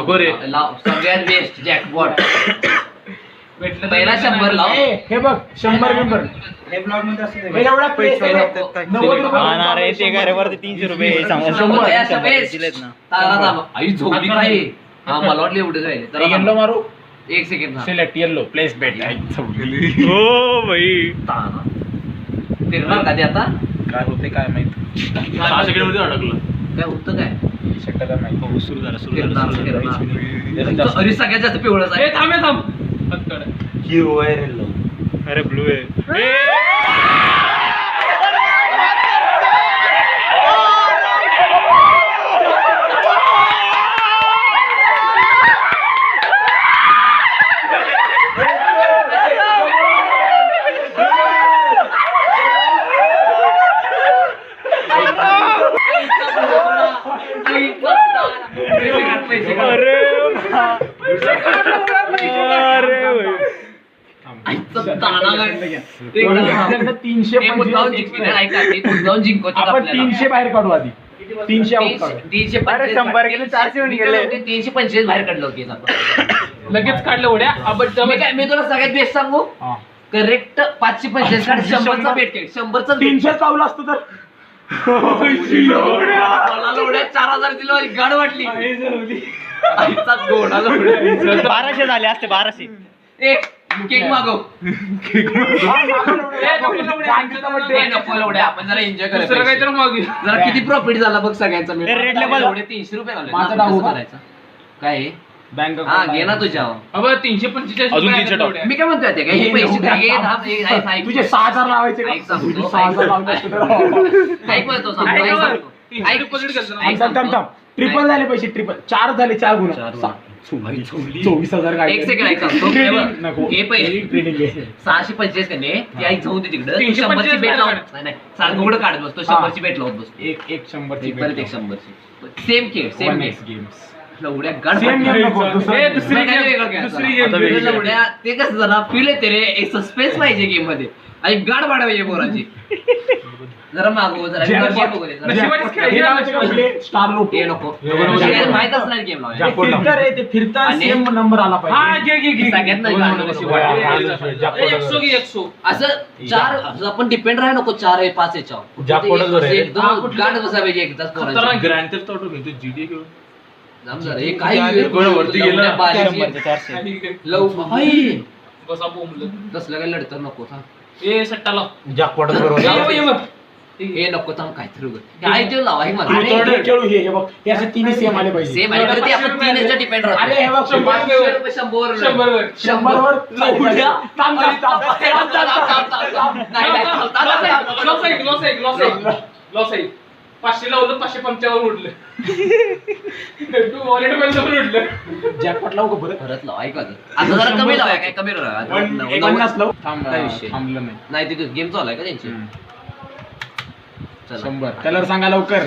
अगोरे लाव सगळ्यात best jackpot पहिला 100 लाव. हे बघ 100 नंबर हे ब्लॉग मध्ये असते एवढा पैसे 90 रुपये ते घरावरती 300 रुपये आई झोपली काय हा मला वाटलं एवढं जाईल तर येल्लो मारू 1 सेकंड सिलेक्ट येल्लो प्लेस बेट हो भाई फिरणार का ते आता काय होते काय माहित 6 सेकंड मध्ये अडकलं. काय होतं काय सेटला माहित सुरू झालं फिरणार अरे सगळ्यात जास्त पिवळच आहे. थांब हिरो आहे अरे ब्लू आहे आपण 300 बाहेर काढू आधी 300 आउट काढू 100 गेले 400 होऊन गेले 325 बाहेर काढलं होते लगेच काढलं उड्या मी तुला सगळ्यात बेस्ट सांगू करेक्ट 545 काढ 100चा बेट 100चा 300 चावलं असतं तर मला उड्या 4000 दिलो आणि गाड वाटली आईचा गोडा 1200 झाले असते 1200 एक केक मागव आपण जरा एन्जॉय करायचं जरा किती प्रॉफिट झाला बघ सगळ्यांचा रेट लेवल एवढे 300 रुपये झाले माझा डाव करायचा काय बँक हा घे ना तुझ्या 345 अजून 300 टाक. मी काय म्हणतोय ते काय हे पैसे तुझे 6000 लावायचे का? ऐक सांगतो. तुझे 6000 लावले असते तर. काय पळतो ट्रिपल झाले पैसे ट्रिपल 4 झाले 4 गुण 24,000 गाडी एक सेकंड ऐक सांगतो नको हे पैसे ट्रेडिंग 645 कने ती ऐक जाऊन दे तिकडं 345 100ची बेट लावून नाही सारखं उघडं काढत बसतो 100ची बेट लावत बसतो एक 100 ची परत एक 100ची सेम खेळ सेम गेम्स लवड्या गड सेम गेम नको दुसरी गेम लवड्या ते कसं जरा फील येते रे एक सस्पेन्स पाहिजे गेम मध्ये आणि गाड वाढवायची पोराची जरा मागव जरा स्टार लोक हे नको माहित असणार गेम लावायला ते फिरता सेम नंबर आला पाहिजे सगळ्यात असं 4 आपण डिपेंड राहाय नको 4 आहे 5 याच्यावर एकदम गाड बसा पाहिजे एकदाच पोराची ग्रँड थेफ्ट ऑटो घेतो जीटी घेऊन जाम जरा हे काही वरती गेलं लव भाई बसा बोंबलं तसलं काय लढतं नको थांब ए सट्टा लाव जॅकपॉट हे नको थांब काय तरी काय ते लावा हे मला खेळू हे बघ हे असे तिन्ही सेम आले पाहिजे सेम आहे पण ते आपण 3 याच्या डिपेंड राहतो अरे हे बघ 100 वर 100 वर लॉस आहे 500 लावलं 555 उडलं तू वॉलेट मध्ये उडलं जॅकपॉट लावू का परत लावा ऐका आता जरा कमी लावा काय कमी लावा 50 लावू काय विषय? थांबलं नाही तिथे गेम चालू आहे का त्यांची नाही चला 100 कलर सांगा लवकर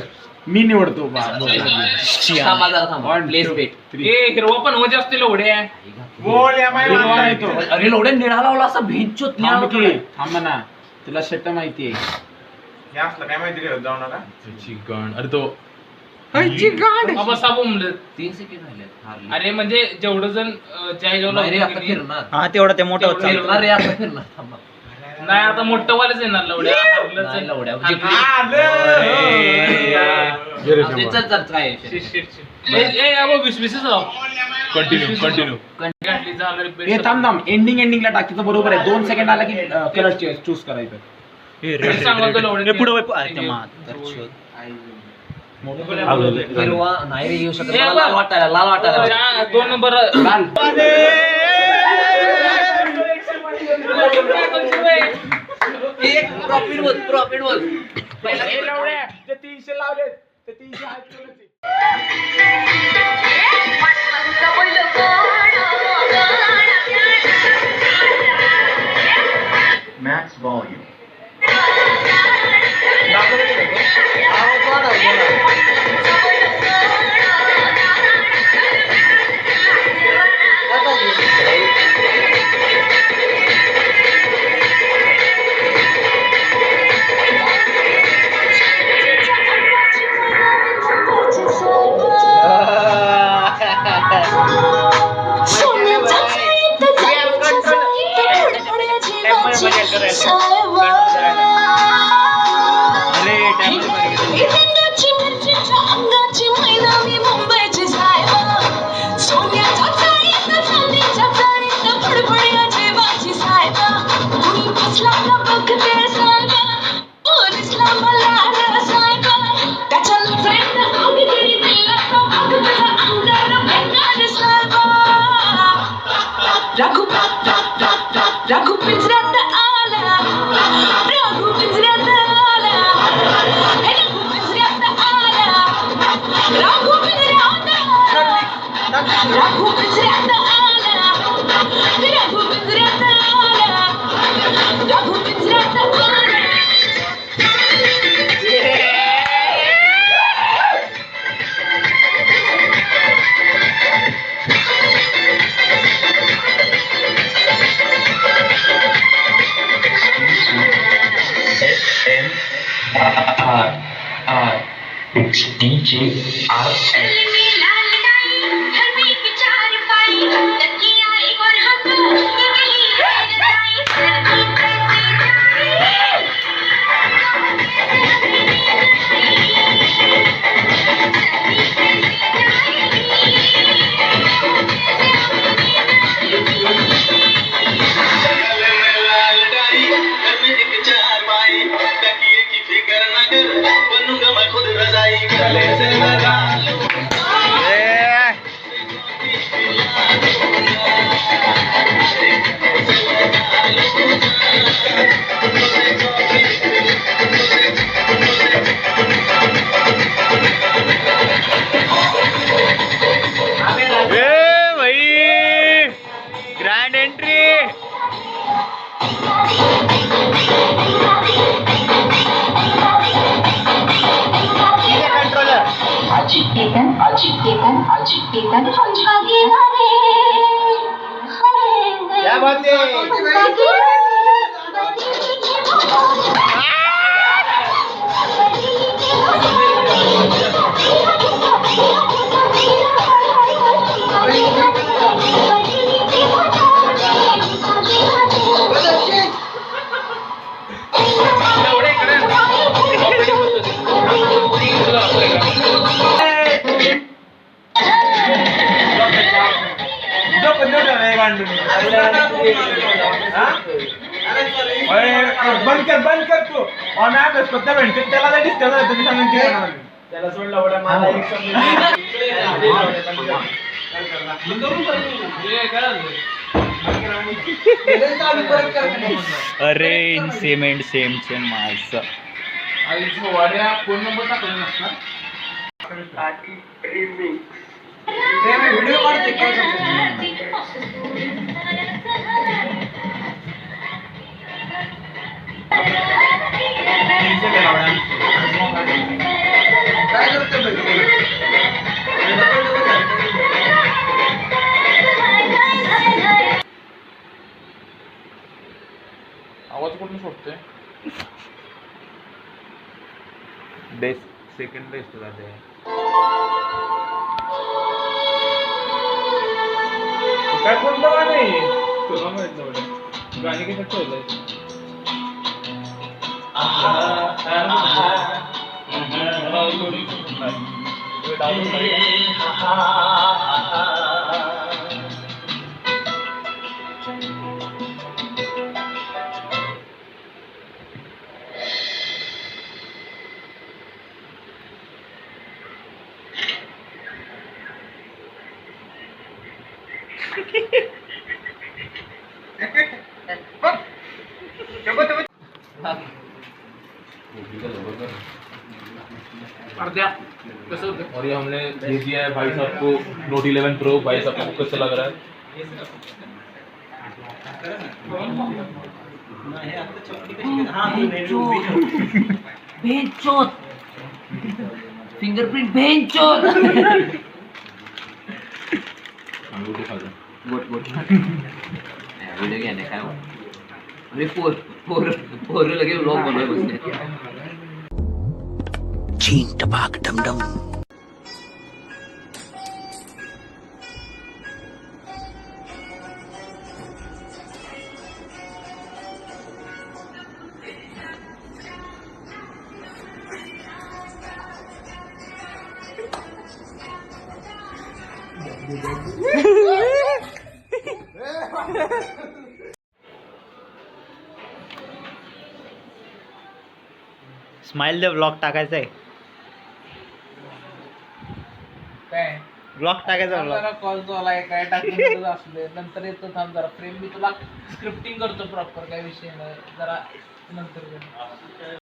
मी निवडतो थांबा जरा थांबा प्लेस बेट ए हिरवा पण होत असतील उड्या अरे लोड्या निळा लावला असा भिंचोत थांब ना तुला शेट माहिती आहे अरे तो बसा बोंबलं 3 सेकंड राहिले अरे म्हणजे जेवढं जण ज्या आता फिरणार हा तेवढा ते मोठा होत चालतो. फिरणार रे आता फिरणार थांबा नाही आता मोठं वालेच येणार लवड्या हारलंच नाही आहे. लवड्या गिरीश चल चल काय ए 20 लाव कंटिन्यू गाठली झालं हे थांब थांब एंडिंगला टाकीचं बरोबर आहे 2 सेकंड आला की कलर चूज करायचं सांगतो लवड्या पुढे हिरवा नाही रे येऊ शकत मला लाल वाटायला 2 नंबर लाल एक प्रॉफिट बोल पहिला हे लवड्या ते 300 लावले ते 300 आहेत Max volume. It's DJ RX. Grand entry क्या बात है एवढे इकडे comedy बंद कर तू और अभ्यास करता भेटते त्याला डिस्टर्ब झालं तुम्ही सांगून त्याला सोडलं एवढ्या मला एक अरे इन सेम माणसं आईचं वाड्या फोन नंबर टाकला नसता व्हिडिओ काढते काय आवाज कुठून सोडतोय बेस्ट सेकंड बेस्ट जाते काय कोणतं गाणं आहे तुला माहित नव्हतं गाणी कशात ठेवलंय अर्ध्या कसं होतं और ये हमने दे दिया है भाई साहब को नोट 11 प्रो भाई साहब को कैसा लग रहा है फिंगरप्रिंट भेंचोद अंगूठी खा जा व्हिडिओ घ्याने काय अरे पोर लगे ब्लॉग बनवाय बसले चीन टपाक डमडम स्माइल दे व्लॉग टाकायचा आहे काय व्लॉग टाकायचा व्लॉग जरा कॉल झालाय काय टाकून असले नंतर येतो थांब जरा फ्रेम मी तुला स्क्रिप्टिंग करतो प्रॉपर काय विषय नाही जरा नंतर